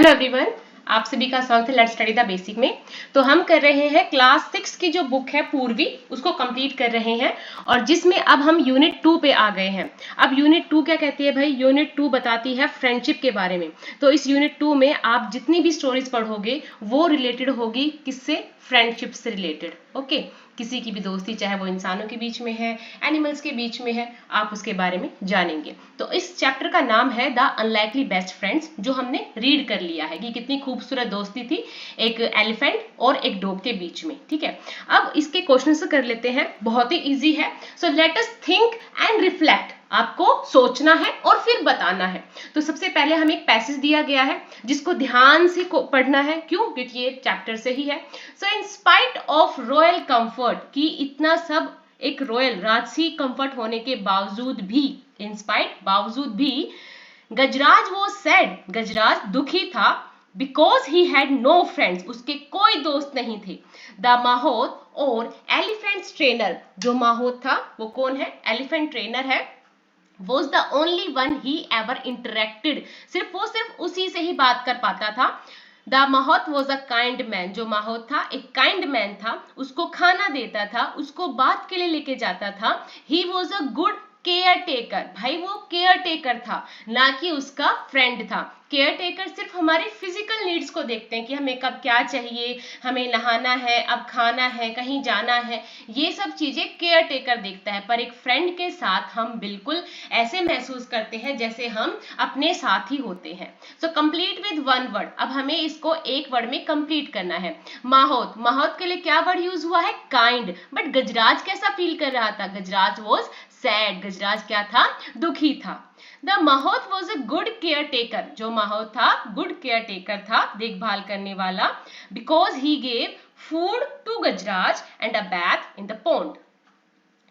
Hello everyone, आप सभी का स्वागत है लेट्स स्टडी द बेसिक में। तो हम कर रहे हैं क्लास 6 की जो बुक है पूर्वी, उसको कंप्लीट कर रहे हैं और जिसमें अब हम यूनिट 2 पे आ गए हैं। अब यूनिट 2 क्या कहती है भाई? यूनिट 2 बताती है फ्रेंडशिप के बारे में। तो इस यूनिट 2 में आप जितनी भी स्टोरीज पढ़ोगे वो रिलेटेड होगी किससे? फ्रेंडशिप से रिलेटेड। ओके, किसी की भी दोस्ती, चाहे वो इंसानों के बीच में है, एनिमल्स के बीच में है, आप उसके बारे में जानेंगे। तो इस चैप्टर का नाम है द अनलाइकली बेस्ट फ्रेंड्स, जो हमने रीड कर लिया है कि कितनी खूबसूरत दोस्ती थी एक एलिफेंट और एक डॉग के बीच में। ठीक है, अब इसके क्वेश्चन से कर लेते हैं, बहुत ही इजी है। So let us think and reflect. आपको सोचना है और फिर बताना है। तो सबसे पहले हमें एक पैसेज दिया गया है जिसको ध्यान से पढ़ना है। क्यों? क्योंकि ये चैप्टर से ही है। So in spite of royal comfort, कि इतना सब एक रॉयल राजसी कंफर्ट होने के बावजूद भी, इन स्पाइट बावजूद भी, गजराज वो सैड, गजराज दुखी था, because he had no friends, उसके कोई दोस्त नहीं थे। द माहोत और एलिफेंट ट्रेनर, जो माहोत था वो कौन है? एलिफेंट ट्रेनर है। was the only one he ever interacted, सिर्फ उसी से ही बात कर पाता था। The mahout was a kind man, जो माहौत था एक काइंड मैन था, उसको खाना देता था, उसको बात के लिए लेके जाता था। He was a good care taker, भाई वो केयर टेकर था, ना कि उसका फ्रेंड था। केयर टेकर सिर्फ हमारे फिजिकल नीड्स को देखते हैं कि हमें कब क्या चाहिए, हमें नहाना है, अब खाना है, कहीं जाना है, ये सब चीजें केयर टेकर देखता है। पर एक फ्रेंड के साथ हम बिल्कुल ऐसे महसूस करते हैं जैसे हम अपने साथ ही होते हैं। So complete with one word, अब हमें इसको एक वर्ड में कंप्लीट करना है। माहौत, माहौत के लिए क्या वर्ड यूज हुआ है? काइंड। बट गजराज कैसा फील कर रहा था? गजराज वॉज सैड, गजराज क्या था? दुखी था। The mahout was a good caretaker, जो माहौत था गुड केयर टेकर था, देखभाल करने वाला। Because he gave food to Gajraj and a bath in the pond.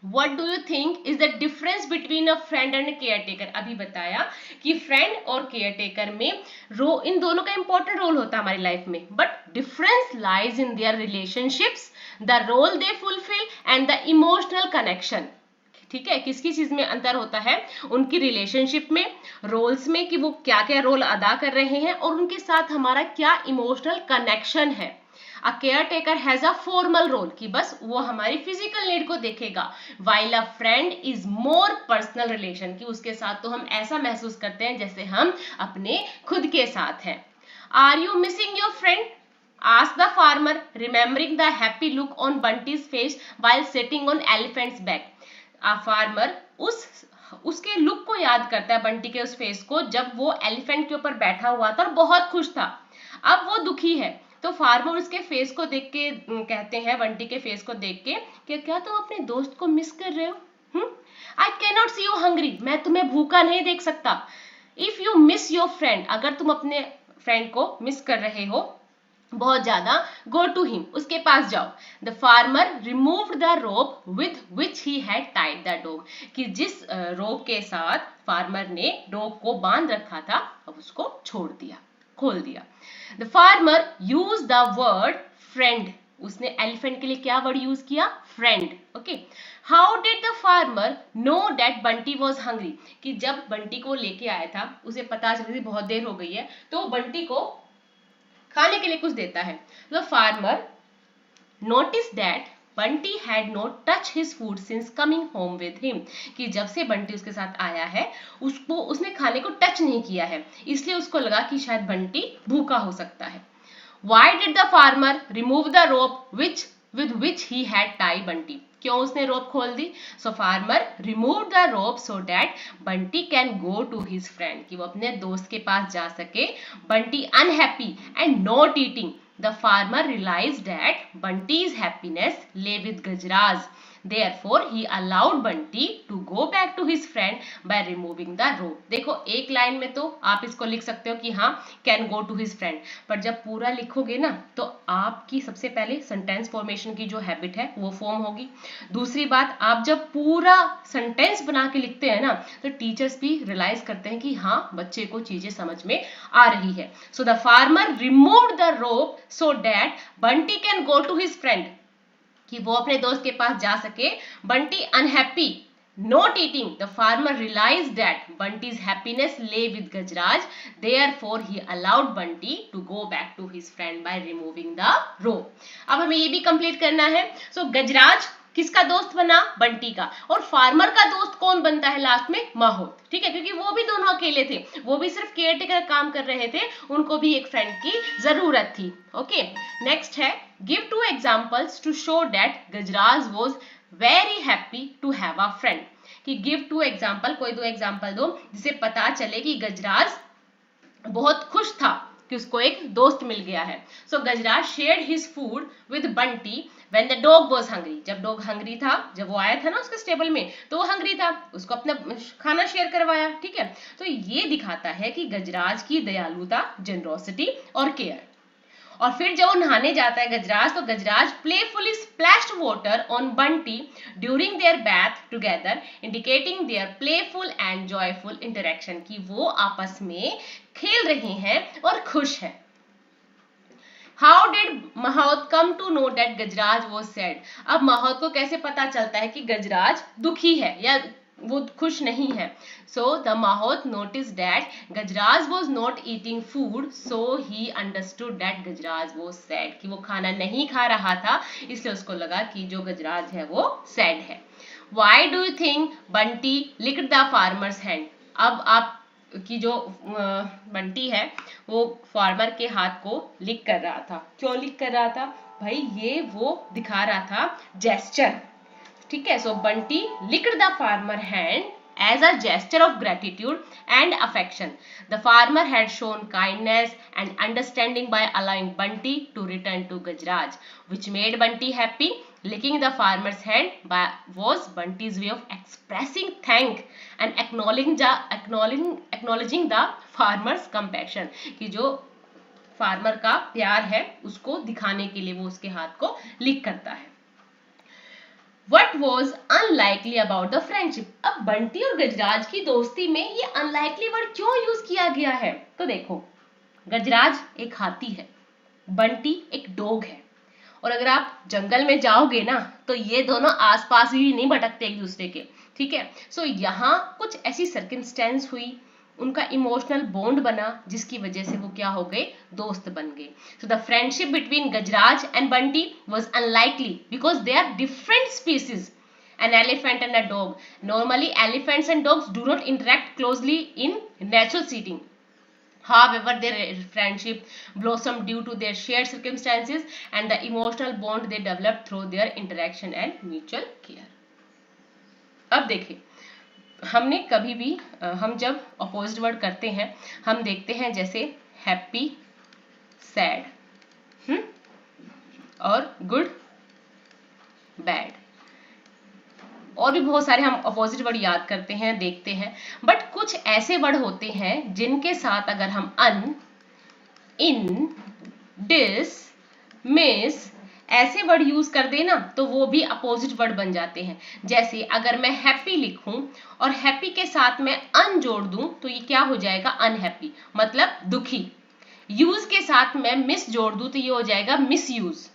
What do you think is the difference between a friend and a caretaker? अभी बताया कि friend और केयरटेकर में इन दोनों का इंपॉर्टेंट रोल होता है हमारी लाइफ में, but difference lies in their relationships, the role they fulfil and the emotional connection. ठीक है, किसकी चीज में अंतर होता है? उनकी रिलेशनशिप में, रोल्स में, कि वो क्या क्या रोल अदा कर रहे हैं और उनके साथ हमारा क्या इमोशनल कनेक्शन है। A caretaker has a formal role, कि बस वो हमारी फिजिकल नीड को देखेगा, while a friend is more personal relation, कि उसके साथ तो हम ऐसा महसूस करते हैं जैसे हम अपने खुद के साथ हैं। Are you missing your friend? Asked the farmer, remembering the happy look on Bunty's face while sitting on elephant's back. A farmer उसके लुक को याद करता है, बंटी के उस फेस को, जब वो एलिफेंट के ऊपर बैठा हुआ था और बहुत खुश था। अब वो दुखी है, तो फार्मर उसके फेस को देख के कहते हैं, बंटी के फेस को देख के, कि क्या तुम अपने दोस्त को मिस कर रहे हो? I can not see you hungry, मैं तुम्हें भूखा नहीं देख सकता। If you miss your friend, अगर तुम अपने फ्रेंड को मिस कर रहे हो बहुत ज्यादा, गो टू हिम, उसके पास जाओ। The farmer removed the rope with which he had tied the dog, कि जिस रोप के साथ फार्मर ने डॉग को बांध रखा था, अब उसको छोड़ दिया, खोल दिया। The farmer use the word friend, उसने एलिफेंट के लिए क्या वर्ड यूज किया? Friend. Okay, how did the farmer know that Bunty was hungry, कि जब बंटी को लेके आया था, उसे पता चल रही बहुत देर हो गई है, तो बंटी को खाने के लिए कुछ देता है। The farmer notice that Bunty had not touch his food since coming home with him, कि जब से बंटी उसके साथ आया है उसने खाने को टच नहीं किया है, इसलिए उसको लगा कि शायद बंटी भूखा हो सकता है। Why did the farmer remove the rope with which he had tied Bunty? क्यों उसने रोप खोल दी? So farmer removed the rope so that Bunty can go to his friend, कि वो अपने दोस्त के पास जा सके। Bunty unhappy and not eating. The farmer realized that Bunty's happiness lay with Gajraj. Therefore he allowed Bunty to go back to his friend by removing the rope. देखो एक लाइन में तो आप इसको लिख सकते हो कि हाँ can go to his friend, पर जब पूरा लिखोगे ना तो आपकी सबसे पहले सेंटेंस फॉर्मेशन की जो हैबिट है वो फॉर्म होगी। दूसरी बात, आप जब पूरा सेंटेंस बना के लिखते हैं ना तो टीचर्स भी रियलाइज करते हैं कि हाँ बच्चे को चीजें समझ में आ रही है। So the farmer removed the rope so that Bunty can go to his friend, कि वो अपने दोस्त के पास जा सके। Bunty unhappy Not eating, the farmer realized that Bunty's happiness lay with Gajraj. Therefore, he allowed Bunty to go back to his friend by removing the rope. अब हमें ये भी कंप्लीट करना है. So गजराज किसका दोस्त बना? बंटी का. और फार्मर का दोस्त कौन बनता है लास्ट में? माहौत. ठीक है, क्योंकि वो भी दोनों अकेले थे, वो भी सिर्फ केयर टेकर काम कर रहे थे, उनको भी एक फ्रेंड की जरूरत थी. ओके, नेक्स्ट है give 2 examples to show that Gajraj was very happy to have a friend. कि गिव 2 एग्जांपल, कोई 2 एग्जांपल दो जिससे पता चले कि गजराज बहुत खुश था कि उसको एक दोस्त मिल गया है. So Gajraj shared his food with Bunty when the dog was hungry. जब डॉग हंग्री था, जब वो आया था ना उसके स्टेबल में, तो वो हंग्री था, उसको अपना खाना शेयर करवाया. ठीक है, तो ये दिखाता है कि गजराज की दयालुता, जेनरोसिटी और केयर. और फिर जब वो नहाने जाता है गजराज, तो Gajraj playfully splashed water on Bunty during their bath together, indicating their playful and joyful interaction, कि वो आपस में खेल रहे हैं और खुश हैं. How did mahout come to know that Gajraj was sad. अब माहौत को कैसे पता चलता है कि गजराज दुखी है या वो खुश नहीं है. So the mahout notice that Gajraj was not eating food, so he understood that Gajraj was sad, कि वो खाना नहीं खा रहा था, इसलिए उसको लगा कि जो गजराज है वो सैड है. Why do you think Bunty licked the farmers hand. अब आप की जो बंटी है वो फार्मर के हाथ को लिक कर रहा था. क्यों लिक कर रहा था भाई? ये वो दिखा रहा था जेस्चर. ठीक है, सो Bunty licked the farmer hand as a gesture of gratitude and affection. The farmer had shown kindness and understanding by allowing Bunty to return to Gajraj, which made Bunty happy. Licking the farmer's hand was Bunty's way of expressing thank and acknowledging the farmer's compassion. कि जो farmer का प्यार है उसको दिखाने के लिए वो उसके हाथ को लिक करता है. What was unlikely about the friendship? अब बंटी और गजराज की दोस्ती में ये अनलाइकली वर्ड क्यों यूज किया गया है? तो देखो, गजराज एक हाथी है, बंटी एक डॉग है, और अगर आप जंगल में जाओगे ना तो ये दोनों आसपास भी नहीं भटकते एक दूसरे के. ठीक है, सो यहाँ कुछ ऐसी सर्कमस्टेंस हुई, उनका इमोशनल बॉन्ड बना, जिसकी वजह से वो क्या हो गए? दोस्त बन गए. So the friendship between Gajraj and Bunty was unlikely because they are different species, an elephant and a dog. Normally elephants and dogs do not interact closely in natural setting. However, their friendship blossomed due to their shared circumstances and the emotional bond they developed through their interaction and mutual care. अब देखिए, हमने कभी भी हम जब opposite word करते हैं हम देखते हैं जैसे हैप्पी, सैड और गुड, बैड, और भी बहुत सारे हम अपोजिट वर्ड याद करते हैं, देखते हैं. बट कुछ ऐसे वर्ड होते हैं जिनके साथ अगर हम अन, इन, डिस, मिस ऐसे वर्ड यूज कर दे ना तो वो भी अपोजिट वर्ड बन जाते हैं. जैसे अगर मैं हैप्पी लिखूं और हैप्पी के साथ मैं अन जोड़ दूं तो ये क्या हो जाएगा? अनहैप्पी, मतलब दुखी. यूज के साथ मैं मिस जोड़ दूं तो ये हो जाएगा मिस यूज.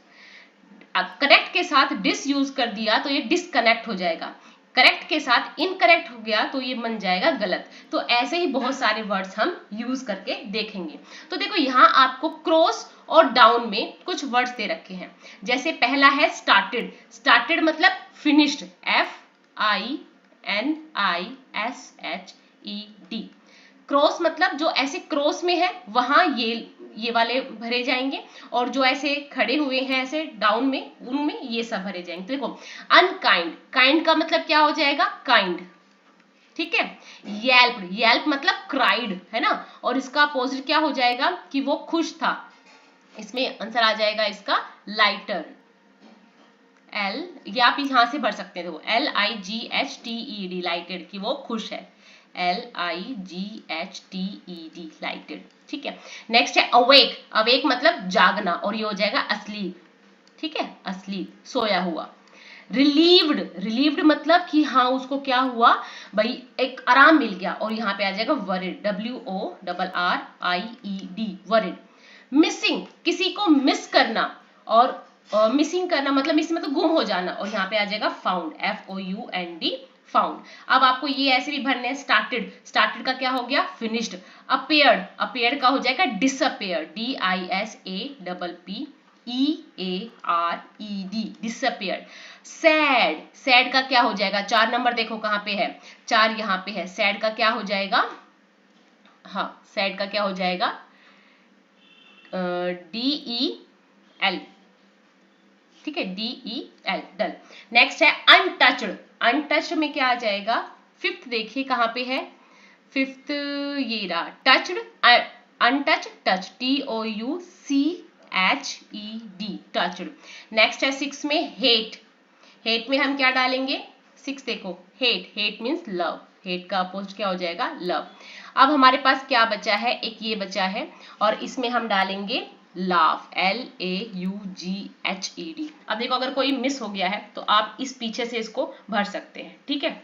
करेक्ट के साथ डिस यूज कर दिया तो ये डिसकनेक्ट हो जाएगा. करेक्ट के साथ इनकरेक्ट हो गया तो ये बन जाएगा गलत. तो ऐसे ही बहुत सारे वर्ड्स हम यूज करके देखेंगे. तो देखो यहाँ आपको क्रॉस और डाउन में कुछ वर्ड्स दे रखे हैं. जैसे पहला है स्टार्टेड. स्टार्टेड मतलब फिनिश्ड, FINISHED. क्रॉस मतलब जो ऐसे क्रॉस में है वहां ये वाले भरे जाएंगे, और जो ऐसे खड़े हुए हैं ऐसे डाउन में उनमें ये सब भरे जाएंगे. तो देखो अनकाइंड, काइंड का मतलब क्या हो जाएगा? काइंड. ठीक है, येल्प, येल्प मतलब क्राइड है ना, और इसका अपोजिट क्या हो जाएगा? कि वो खुश था. इसमें आंसर आ जाएगा इसका लाइटर. एल, ये आप यहां से भर सकते हैं. देखो LIGHTED, लाइटेड, कि वो खुश है. LIGHTED, lighted. ठीक है, नेक्स्ट है अवेक. अवेक मतलब जागना, और ये हो जाएगा असलीप. ठीक है, असलीप, सोया हुआ. रिलीव्ड, रिलीव्ड मतलब कि हाँ उसको क्या हुआ भाई, एक आराम मिल गया, और यहाँ पे आ जाएगा वरिड, WORRIED, वरिड. मिसिंग, किसी को मिस करना, और मिसिंग करना मतलब मिसिंग मतलब गुम हो जाना, और यहाँ पे आ जाएगा फाउंड, FOUND, फाउंड। अब आपको ये ऐसे भी भरने हैं, स्टार्टेड, स्टार्टेड का क्या हो गया, फिनिश्ड। अपेयर्ड, अपेयर्ड का हो जाएगा disappeared, DISAPPEARED, disappeared. Sad, sad का क्या हो जाएगा, 4 नंबर देखो कहाँ पे है, 4 यहाँ पे है, सैड का क्या हो जाएगा, हाँ सैड का क्या हो जाएगा, DEL, ठीक है, DEL, डल। नेक्स्ट है अनटच्ड, अनटच्ड में क्या आ जाएगा, फिफ्थ देखिए कहाँ पे है, फिफ्थ ये रहा, touched, untouch, touch, TOUCHED, touched. Next है 6 में हेट, हेट में हम क्या डालेंगे, 6 देखो, hate, hate means love, hate का अपोजिट क्या हो जाएगा, लव। अब हमारे पास क्या बचा है, एक ये बचा है, और इसमें हम डालेंगे लाफ, LAUGHED। अब देखो अगर कोई मिस हो गया है तो आप इस पीछे से इसको भर सकते हैं, ठीक है,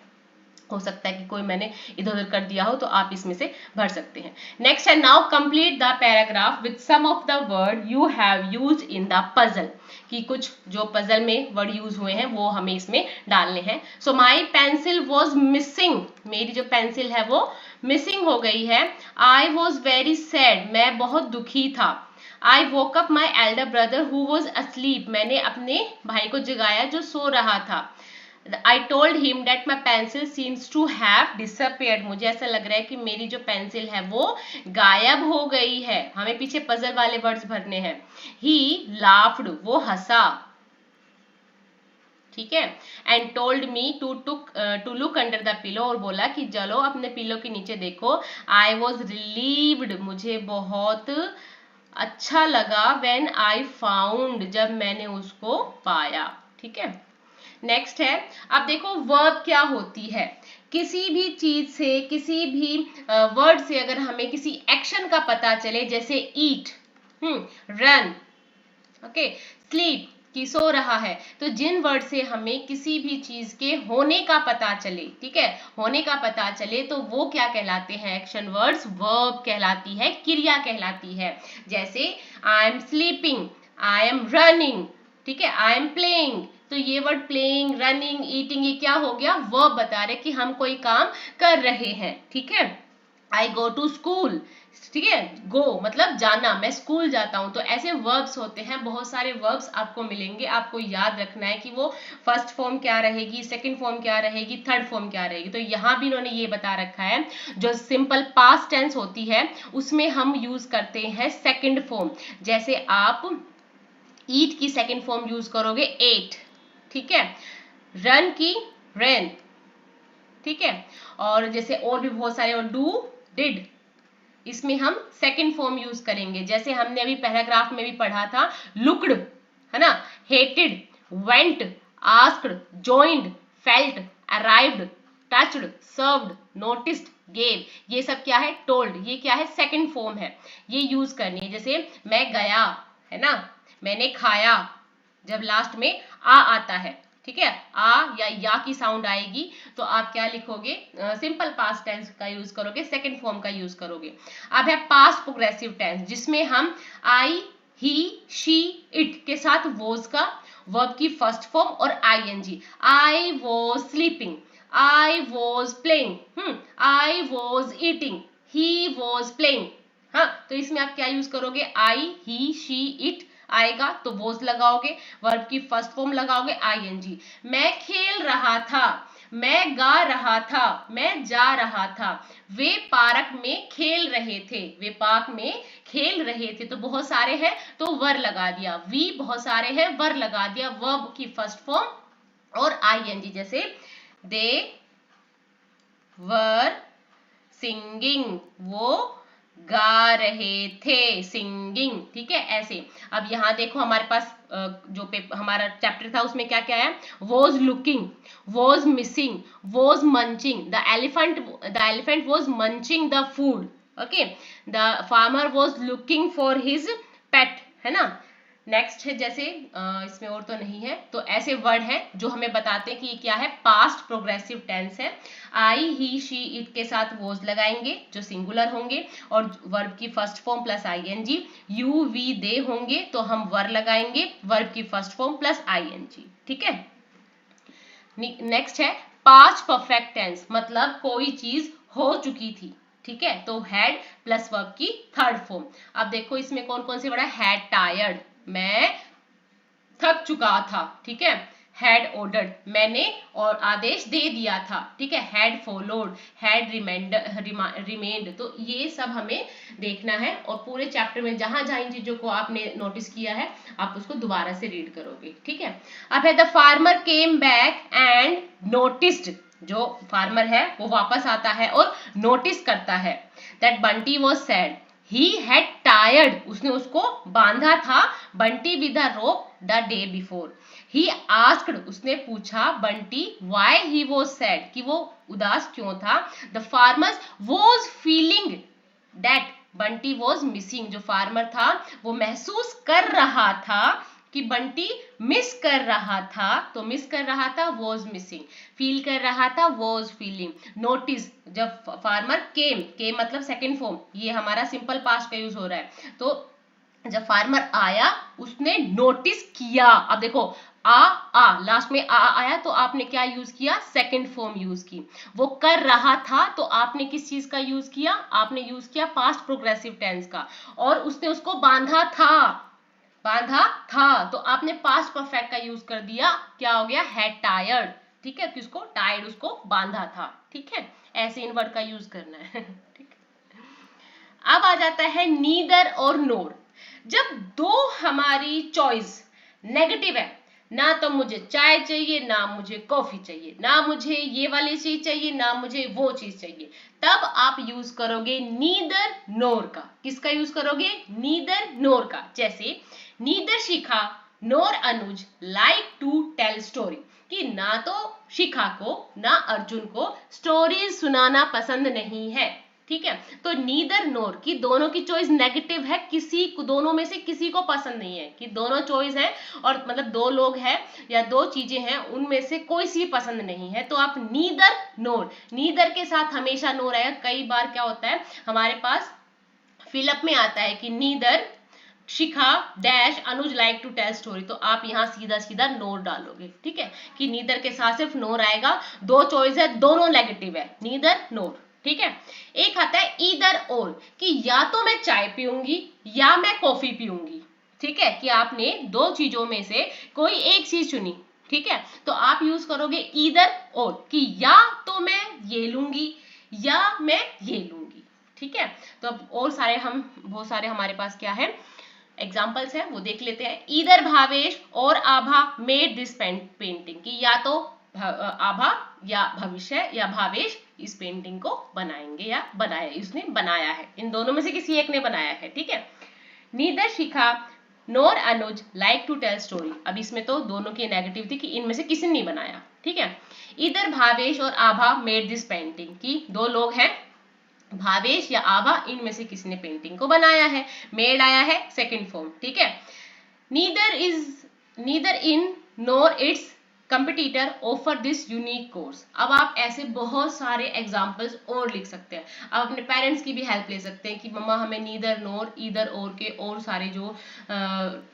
हो सकता है कि कोई मैंने इधर उधर कर दिया हो तो आप इसमें से भर सकते हैं। नेक्स्ट है now complete the paragraph with some of the word you have used in the puzzle, कि कुछ जो पजल में वर्ड यूज हुए हैं वो हमें इसमें डालने हैं। सो माई पेंसिल वॉज मिसिंग, मेरी जो पेंसिल है वो मिसिंग हो गई है। आई वॉज वेरी सैड, मैं बहुत दुखी था। I woke up my elder brother who was asleep, मैंने अपने भाई को जगाया जो सो रहा था। I told him that my pencil seems to have disappeared, मुझे ऐसा लग रहा है कि मेरी जो पेंसिल है वो गायब हो गई है। हमें पीछे पजल वाले वर्ड्स भरने हैं। He laughed, वो हंसा, ठीक है, and told me to look under the pillow, और बोला कि चलो अपने पिलो के नीचे देखो। आई वॉज रिलीव्ड, मुझे बहुत अच्छा लगा। व्हेन आई फाउंड, जब मैंने उसको पाया, ठीक है। नेक्स्ट है, अब देखो वर्ब क्या होती है, किसी भी चीज से, किसी भी वर्ड से अगर हमें किसी एक्शन का पता चले, जैसे ईट, रन, ओके, स्लीप कि सो रहा है, तो जिन वर्ड से हमें किसी भी चीज के होने का पता चले, ठीक है, होने का पता चले, तो वो क्या कहलाते हैं, एक्शन वर्ड्स, वर्ब कहलाती है, क्रिया कहलाती है। जैसे I am sleeping, I am running, ठीक है, आई एम प्लेइंग, तो ये वर्ड प्लेइंग, रनिंग, ईटिंग, ये क्या हो गया, वर्ब बता रहे कि हम कोई काम कर रहे हैं, ठीक है। आई गो टू स्कूल, ठीक है, गो मतलब जाना, मैं स्कूल जाता हूं। तो ऐसे वर्ब्स होते हैं, बहुत सारे वर्ब्स आपको मिलेंगे, आपको याद रखना है कि वो फर्स्ट फॉर्म क्या रहेगी, सेकंड फॉर्म क्या रहेगी, थर्ड फॉर्म क्या रहेगी। तो यहाँ भी इन्होंने ये बता रखा है, जो सिंपल पास्ट टेंस होती है उसमें हम यूज करते हैं सेकंड फॉर्म। जैसे आप ईट की सेकंड फॉर्म यूज करोगे एट, ठीक है, रन की रन, ठीक है, और जैसे और भी बहुत सारे, और डू, डिड, इसमें हम सेकंड फॉर्म यूज करेंगे। जैसे हमने अभी पैराग्राफ में भी पढ़ा था, लुक्ड, है ना, hated, went, asked, joined, felt, arrived, touched, served, noticed, gave, ये सब क्या है, टोल्ड, ये क्या है, सेकंड फॉर्म है, ये यूज करनी है। जैसे मैं गया, है ना, मैंने खाया, जब लास्ट में आ आता है, ठीक है, आ या की साउंड आएगी तो आप क्या लिखोगे, सिंपल पास्ट टेंस का यूज करोगे, सेकंड फॉर्म का यूज करोगे। अब है पास्ट प्रोग्रेसिव टेंस, जिसमें हम आई, ही, शी, इट के साथ वॉज का वर्ब की फर्स्ट फॉर्म और ING. I was sleeping, I was playing, I was eating, he was playing. हाँ, तो इसमें आप क्या यूज करोगे, आई, ही, शी, इट आएगा तो वॉज लगाओगे, वर्ब की फर्स्ट फॉर्म लगाओगे आईएनजी। मैं खेल रहा था, मैं गा रहा था, मैं जा रहा था, वे पार्क में खेल रहे थे, वे पार्क में खेल रहे थे, तो बहुत सारे हैं तो वर लगा दिया, वी बहुत सारे हैं वर लगा दिया, वर्ब की फर्स्ट फॉर्म और आईएनजी। जैसे दे वर सिंगिंग, वो गा रहे थे, सिंगिंग, ठीक है, ऐसे। अब यहाँ देखो हमारे पास जो हमारा चैप्टर था उसमें क्या क्या है, was looking, was missing, was munching, the elephant was munching the food, okay, the farmer was looking for his pet, है ना। नेक्स्ट है, जैसे इसमें और तो नहीं है, तो ऐसे वर्ड है जो हमें बताते हैं कि ये क्या है, पास्ट प्रोग्रेसिव टेंस है। आई, ही, शी, इट के साथ वॉज लगाएंगे जो सिंगुलर होंगे, और वर्ब की first form plus ING. You, we, they होंगे तो हम वर लगाएंगे, वर्ब की फर्स्ट फॉर्म प्लस आईएनजी, ठीक है। नेक्स्ट है पास्ट परफेक्ट टेंस मतलब कोई चीज हो चुकी थी, ठीक है, तो हैड प्लस वर्ब की थर्ड फॉर्म। अब देखो इसमें कौन कौन से वर्ड है, हैड टायर्ड, मैं थक चुका था, ठीक है, हैड ऑर्डर्ड, मैंने और आदेश दे दिया था, ठीक है, हैड फॉलोड, हैड रिमेंड। तो ये सब हमें देखना है और पूरे चैप्टर में जहां जहां इन चीजों को आपने नोटिस किया है आप उसको दोबारा से रीड करोगे, ठीक है। अब है the farmer came back and noticed, जो फार्मर है वो वापस आता है और नोटिस करता है that Bunty was sad, he had tired, उसने उसको बांधा था, Bunty with a rope the day before, he asked, उसने पूछा Bunty why he was sad, कि वो उदास क्यों था, the farmer was feeling that Bunty was missing, जो फार्मर था वो महसूस कर रहा था कि बंटी मिस कर रहा था, तो मिस कर रहा था वॉज मिसिंग, फील कर रहा था वॉज फीलिंग, नोटिस, जब फार्मर केम मतलब सेकेंड फॉर्म, ये हमारा सिंपल पास्ट का यूज हो रहा है, तो जब फार्मर आया उसने नोटिस किया। अब देखो आ लास्ट में आ आया तो आपने क्या यूज किया, सेकंड फॉर्म यूज की। वो कर रहा था तो आपने किस चीज का यूज किया, आपने यूज किया पास्ट प्रोग्रेसिव टेंस का, और उसने उसको बांधा था तो आपने पास्ट परफेक्ट का यूज कर दिया, क्या हो गया, हैड टायर्ड, ठीक है, किसको, टायर्ड, उसको बांधा था, ठीक है, ऐसे इन वर्ड का यूज करना है। ठीक है। अब आ जाता है नीदर और नोर। जब दो हमारी चॉइस नेगेटिव है, ना तो मुझे चाय चाहिए ना मुझे कॉफी चाहिए, ना मुझे ये वाली चीज चाहिए ना मुझे वो चीज चाहिए, तब आप यूज करोगे नीदर नोर का। किसका यूज करोगे, नीदर नोर का। जैसे neither Shikha nor Anuj like to tell story, कि ना तो शिखा को ना अर्जुन को स्टोरीज सुनाना पसंद नहीं है, ठीक है। तो नीदर नोर की दोनों की चॉइस नेगेटिव है, किसी को दोनों में से किसी को पसंद नहीं है, कि दोनों चॉइस है और मतलब दो लोग हैं या दो चीजें हैं उनमें से कोई सी पसंद नहीं है, तो आप नीदर नोर, नीदर के साथ हमेशा नोर आएगा। कई बार क्या होता है हमारे पास फिलअप में आता है कि neither Shikha dash Anuj like to tell story, तो आप यहाँ सीधा सीधा नोर डालोगे, ठीक है, कि नीदर के साथ सिर्फ नोर आएगा, दो चॉइस है दोनों नेगेटिव है, नीदर नोर, ठीक है। एक आता है ईदर और, कि या तो मैं चाय पीऊंगी या मैं कॉफी पीऊंगी, ठीक है, कि आपने दो चीजों में से कोई एक चीज चुनी, ठीक है, तो आप यूज करोगे ईदर और, कि या तो मैं ये लूंगी या मैं ये लूंगी, ठीक है। तो अब और सारे हम बहुत सारे हमारे पास क्या है एग्जाम्पल्स है वो देख लेते हैं। ईदर भावेश और आभा मेड दिस पेंटिंग, की या तो आभा या भविष्य या भावेश इस पेंटिंग को बनाएंगे या बनाया, इसने बनाया है, इन दोनों में से किसी एक ने बनाया है, ठीक है। Neither Shikha nor Anuj like to tell story, अब इसमें तो दोनों की नेगेटिव थी कि इनमें से किसी ने नहीं बनाया, ठीक है। इधर भावेश और आभा मेड दिस पेंटिंग, की दो लोग हैं भावेश या आभा, इनमें से किसी ने पेंटिंग को बनाया है, मेड आया है सेकंड फॉर्म, ठीक है। Neither in NOR it's competitor offer this unique course. अब आप ऐसे बहुत सारे एग्जाम्पल्स और लिख सकते हैं, आप अपने पेरेंट्स की भी हेल्प ले सकते हैं कि मम्मा हमें नीदर नोर ईदर और के और सारे जो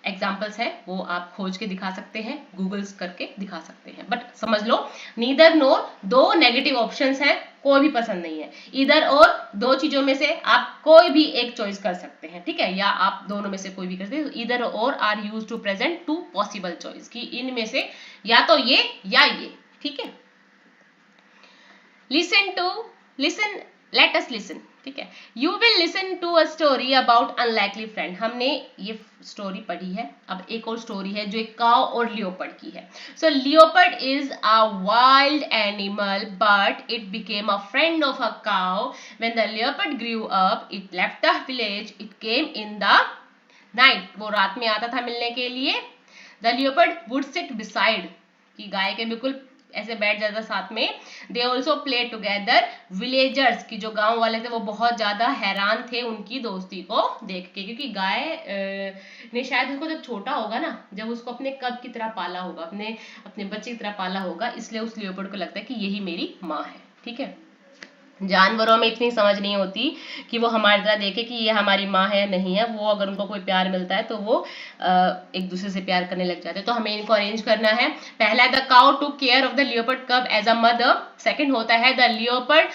एग्जाम्पल्स हैं वो आप खोज के दिखा सकते हैं, गूगल्स करके दिखा सकते हैं, बट समझ लो नीदर नोर दो नेगेटिव ऑप्शंस हैं, कोई भी पसंद नहीं है, इधर और दो चीजों में से आप कोई भी एक चॉइस कर सकते हैं, ठीक है, या आप दोनों में से कोई भी कर सकते हैं। इधर और or use to present two possible choice, कि इनमें से या तो ये या ये, ठीक है। लिसन लेट अस लिसन, ठीक है। You will listen to a story about unlikely friend, हमने ये स्टोरी पढ़ी है, अब एक और स्टोरी है जो एक काउ और लियोपर्ड की है। So leopard is a wild animal but it became a friend of a cow when the leopard grew up it left the village it came in the night, वो रात में आता था मिलने के लिए। The leopard would sit beside, कि गाय के बिल्कुल ऐसे बैठ जाता साथ में। They also play together. Villagers की जो गांव वाले थे वो बहुत ज्यादा हैरान थे उनकी दोस्ती को देख के, क्योंकि गाय ने शायद उसको जब छोटा होगा ना, जब उसको अपने कब की तरह पाला होगा, अपने बच्चे की तरह पाला होगा, इसलिए उस लियोपर्ड को लगता है कि यही मेरी माँ है, ठीक है। जानवरों में इतनी समझ नहीं होती कि वो हमारी तरह देखे कि ये हमारी माँ है या नहीं है। वो अगर उनको कोई प्यार मिलता है तो वो एक दूसरे से प्यार करने लग जाते हैं। तो हमें इनको अरेंज करना है। पहला the cow took care of the leopard cub as a mother. Second होता है the leopard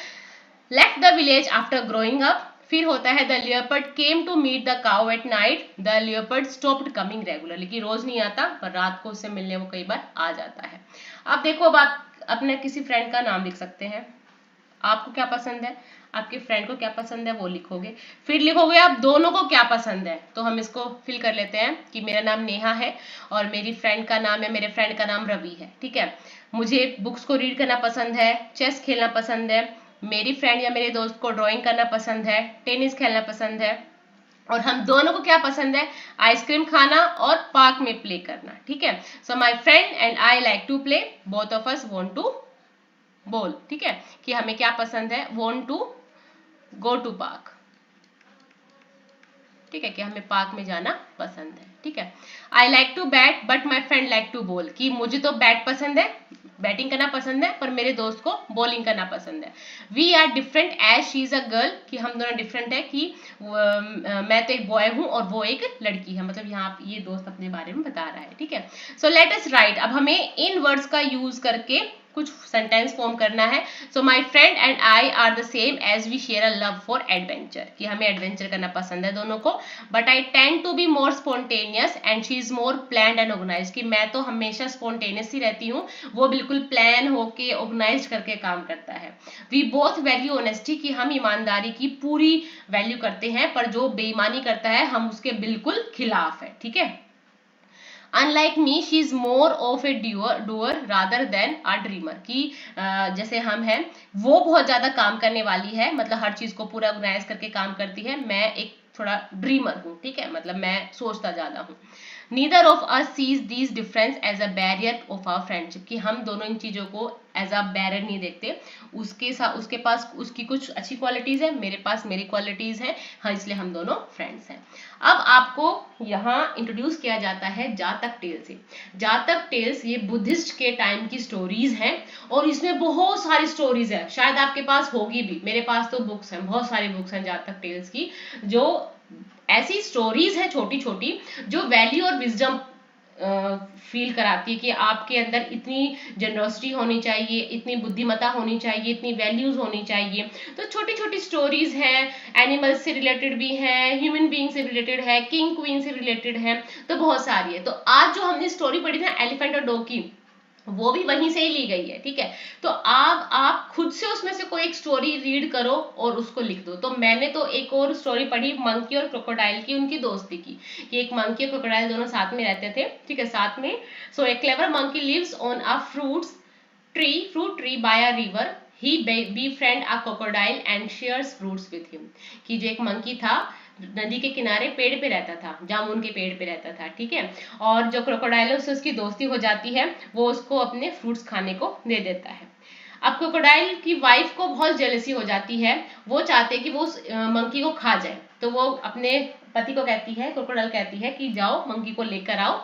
left the village after growing up. फिर होता है the leopard came to meet the cow at night. The leopard stopped coming regularly, कि रोज नहीं आता पर रात को उससे मिलने वो कई बार आ जाता है। अब देखो, अब आप अपने किसी फ्रेंड का नाम लिख सकते हैं। आपको क्या पसंद है, आपके फ्रेंड को क्या पसंद है वो लिखोगे। फिर लिखोगे आप दोनों को क्या पसंद है। तो हम इसको फिल कर लेते हैं कि मेरा नाम नेहा है और मेरी फ्रेंड का नाम है, मेरे फ्रेंड का नाम रवि है। ठीक है, मुझे बुक्स को रीड करना पसंद है, चेस खेलना पसंद है, मेरी फ्रेंड या मेरे दोस्त को ड्राइंग करना पसंद है, टेनिस खेलना पसंद है, और हम दोनों को क्या पसंद है, आइसक्रीम खाना और पार्क में प्ले करना। ठीक है, so my friend and I like to play, both of us want to बोल। ठीक है, कि हमें क्या पसंद है, want to go to park. ठीक है, कि हमें पार्क में जाना पसंद है। ठीक है, I like to bat but my friend like to bowl, कि मुझे तो बैट पसंद है, बैटिंग करना पसंद है, पर मेरे दोस्त को बॉलिंग करना पसंद है। We are different as she is a girl, कि हम दोनों डिफरेंट है, कि मैं तो एक बॉय हूँ और वो एक लड़की है। मतलब यहाँ ये दोस्त अपने बारे में बता रहा है। ठीक है, सो लेट अस राइट। अब हमें इन वर्ड्स का यूज करके कुछ सेंटेंस फॉर्म करना है। So my friend and I are the same age we share a love for adventure, कि हमें एडवेंचर करना पसंद है दोनों को। But I tend to be more spontaneous and she is more planned and organise, कि मैं तो हमेशा स्पॉन्टेनियस ही रहती हूँ, वो बिल्कुल प्लान होके ऑर्गेनाइज करके काम करता है। वी बोथ वैल्यू ऑनेस्टी, कि हम ईमानदारी की पूरी वैल्यू करते हैं, पर जो बेईमानी करता है हम उसके बिल्कुल खिलाफ है। ठीक है, unlike me she is more of A doer rather than a dreamer, कि जैसे हम हैं वो बहुत ज्यादा काम करने वाली है, मतलब हर चीज को पूरा ऑर्गेनाइज करके काम करती है, मैं एक थोड़ा ड्रीमर हूँ। ठीक है, मतलब मैं सोचता ज्यादा हूँ। Neither of us sees these difference as a barrier of our friendship, कि हम दोनों इन चीजों को एज अ बैरियर नहीं देखते। उसके पास उसकी कुछ अच्छी क्वालिटीज है, मेरे पास मेरी क्वालिटीज है, हाँ, इसलिए हम दोनों फ्रेंड्स हैं। अब आपको यहाँ इंट्रोड्यूस किया जाता है जातक टेल से। जातक टेल्स ये बुद्धिस्ट के टाइम की स्टोरीज हैं और इसमें बहुत सारी स्टोरीज है, शायद आपके पास होगी भी, मेरे पास तो बुक्स हैं, बहुत सारी बुक्स हैं जातक टेल्स की, जो ऐसी स्टोरीज है छोटी छोटी जो वैल्यू और विजडम फील कराती है, कि आपके अंदर इतनी जनरसिटी होनी चाहिए, इतनी बुद्धिमत्ता होनी चाहिए, इतनी वैल्यूज होनी चाहिए। तो छोटी छोटी स्टोरीज हैं, एनिमल्स से रिलेटेड भी है, ह्यूमन बीइंग से रिलेटेड है, किंग क्वीन से रिलेटेड है, तो बहुत सारी है। तो आज जो हमने स्टोरी पढ़ी ना एलिफेंट और डॉग की, वो भी वहीं से ही ली गई है। ठीक है, तो आप खुद से उसमें से कोई एक स्टोरी रीड करो और उसको लिख दो। तो मैंने तो एक और स्टोरी पढ़ी मंकी और क्रोकोडाइल की, उनकी दोस्ती की, कि एक मंकी और क्रोकोडाइल दोनों साथ में रहते थे। ठीक है, साथ में। So a clever monkey lives on a fruit tree by a river, he befriend a crocodile and shares fruits with him, कि जो एक मंकी था नदी के किनारे पेड़ पे रहता था, जामुन के पेड़ पे रहता था। ठीक है, और जो क्रोकोडाइल है उससे उसकी दोस्ती हो जाती है, वो उसको अपने फ्रूट्स खाने को दे देता है। अब क्रोकोडाइल की वाइफ को बहुत जेलसी हो जाती है, वो चाहते कि वो उस मंकी को खा जाए, तो वो अपने पति को कहती है, क्रोकोडाइल कहती है कि जाओ मंकी को लेकर आओ।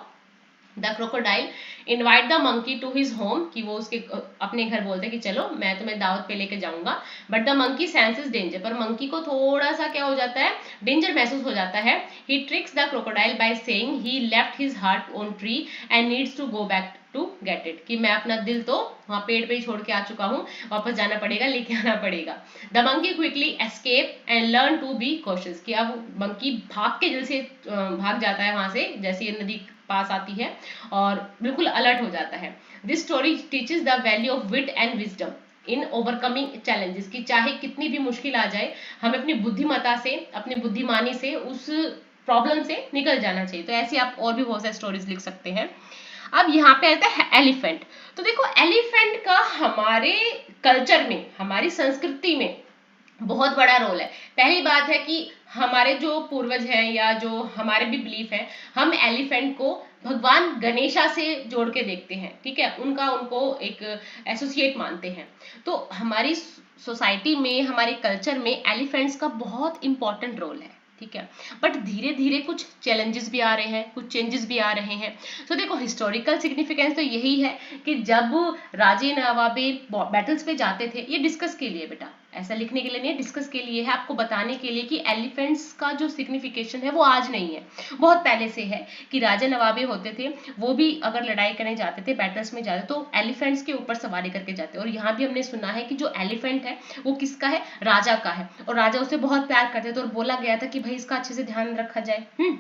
The crocodile invite the monkey to his home, कि वो उसके अपने घर बोलते कि चलो मैं तुम्हें दावत पे लेके जाऊंगा। But the monkey senses danger, पर मंकी को थोड़ा सा क्या हो जाता है, डेंजर महसूस हो जाता है। He tricks the crocodile by saying he left his heart on tree and needs to go back to get it, कि मैं अपना दिल तो वहां पेड़ पे ही छोड़ के आ चुका हूँ, वापस जाना पड़ेगा, लेके आना पड़ेगा। The monkey quickly escape and learn to be cautious, कि अब मंकी भाग के दिल से भाग जाता है वहां से, जैसे ये नदी पास आती है, और बिल्कुल अलर्ट हो जाता है। This story teaches the value of wit and wisdom in overcoming challenges, कि चाहे कितनी भी मुश्किल आ जाए, हमें अपनी बुद्धिमत्ता से, अपनी बुद्धिमानी से उस प्रॉब्लम से निकल जाना चाहिए। तो ऐसी आप और भी बहुत सारी स्टोरीज लिख सकते हैं। अब यहाँ पे आता है एलिफेंट। तो देखो एलिफेंट का हमारे कल्चर में, हमारी संस्कृति में बहुत बड़ा रोल है। पहली बात है कि हमारे जो पूर्वज हैं या जो हमारे भी बिलीफ है, हम एलिफेंट को भगवान गणेशा से जोड़ के देखते हैं। ठीक है, उनको एक एसोसिएट मानते हैं। तो हमारी सोसाइटी में, हमारे कल्चर में एलिफेंट्स का बहुत इंपॉर्टेंट रोल है। ठीक है, बट धीरे धीरे कुछ चैलेंजेस भी आ रहे हैं, कुछ चेंजेस भी आ रहे हैं। तो देखो हिस्टोरिकल सिग्निफिकेंस तो यही है कि जब राजे नवाबे बैटल्स पे जाते थे, ये डिस्कस के लिए बेटा, ऐसा लिखने के लिए नहीं, डिस्कस के लिए है, आपको बताने के लिए कि एलिफेंट्स का जो सिग्निफिकेशन है वो आज नहीं है, बहुत पहले से है कि राजा नवाबे होते थे, वो भी अगर लड़ाई करने जाते थे, बैटल्स में जाते तो एलिफेंट्स के ऊपर सवारी करके जाते। और यहाँ भी हमने सुना है कि जो एलिफेंट है वो किसका है, राजा का है, और राजा उसे बहुत प्यार करते थे और बोला गया था कि भाई इसका अच्छे से ध्यान रखा जाए।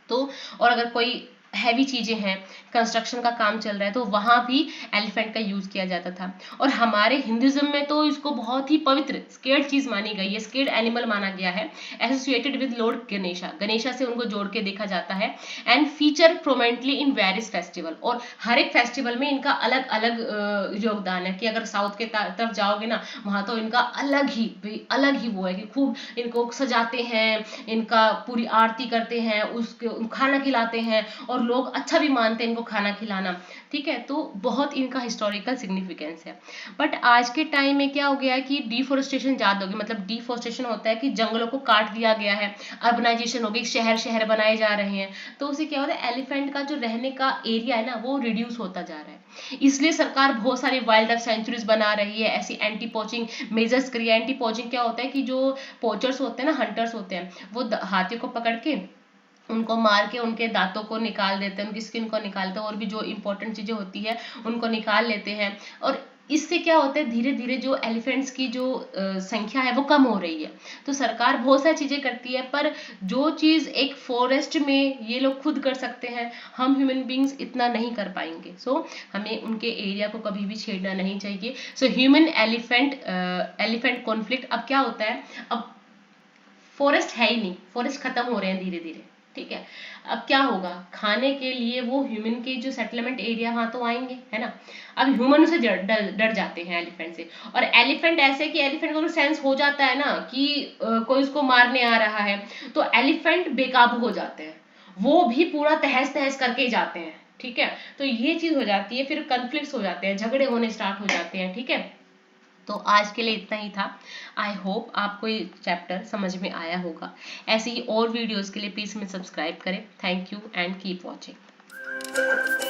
तो और अगर कोई हैवी चीजें हैं, कंस्ट्रक्शन का काम चल रहा है, तो वहां भी एलिफेंट का यूज किया जाता था। और हमारे हिंदुज्म में तो इसको बहुत ही पवित्र स्केर्ड चीज मानी गई है, स्केर्ड एनिमल माना गया है, associated with Lord Ganesha, Ganesha से उनको जोड़ के देखा जाता है। And feature prominently in various festival, और हर एक फेस्टिवल में इनका अलग अलग योगदान है, कि अगर साउथ के तरफ जाओगे ना, वहां तो इनका अलग ही वो है कि खूब इनको सजाते हैं, इनका पूरी आरती करते हैं, उसके खाना खिलाते हैं, और लोग अच्छा भी मानते हैं इनको खाना खिलाना, ठीक है। तो बहुत इनका हिस्टोरिकल सिग्निफिकेंस है। बट आज के टाइम में क्या हो गया है कि डिफोरेस्टेशन ज्यादा हो गई, मतलब डिफोरेस्टेशन होता है कि जंगलों को काट दिया गया है, अर्बनाइजेशन हो गई, शहर शहर बनाए जा रहे हैं, तो उससे क्या होता है, एलिफेंट का जो रहने का एरिया है ना वो रिड्यूस होता जा रहा है। इसलिए सरकार बहुत सारी वाइल्ड लाइफ सेंचुरीज बना रही है, ऐसी एंटी पोचिंग मेजर्स करिए। एंटी पोचिंग क्या होता है कि जो पोचर्स होते हैं ना, हंटर्स होते हैं, वो हाथियों को पकड़ के उनको मार के उनके दांतों को निकाल देते हैं, उनकी स्किन को निकालते हैं, और भी जो इंपॉर्टेंट चीजें होती है उनको निकाल लेते हैं। और इससे क्या होता है, धीरे धीरे जो एलिफेंट्स की जो संख्या है वो कम हो रही है। तो सरकार बहुत सारी चीजें करती है, पर जो चीज एक फॉरेस्ट में ये लोग खुद कर सकते हैं, हम ह्यूमन बींग्स इतना नहीं कर पाएंगे। सो हमें उनके एरिया को कभी भी छेड़ना नहीं चाहिए। सो ह्यूमन एलिफेंट कॉन्फ्लिक्ट अब क्या होता है, अब फॉरेस्ट है ही नहीं, फॉरेस्ट खत्म हो रहे हैं धीरे धीरे, ठीक है। अब क्या होगा, खाने के लिए वो ह्यूमन के जो सेटलमेंट एरिया वहां तो आएंगे, है ना। अब ह्यूमन से डर जाते हैं एलिफेंट से, और एलिफेंट ऐसे कि एलिफेंट को सेंस हो जाता है ना कि कोई उसको मारने आ रहा है, तो एलिफेंट बेकाबू हो जाते हैं, वो भी पूरा तहस तहस करके ही जाते हैं, ठीक है। तो ये चीज हो जाती है, फिर कन्फ्लिक्ट हो जाते हैं, झगड़े होने स्टार्ट हो जाते हैं, ठीक है। तो आज के लिए इतना ही था। आई होप आपको ये चैप्टर समझ में आया होगा। ऐसे ही और वीडियोस के लिए प्लीज हमें सब्सक्राइब करें। Thank you and keep watching.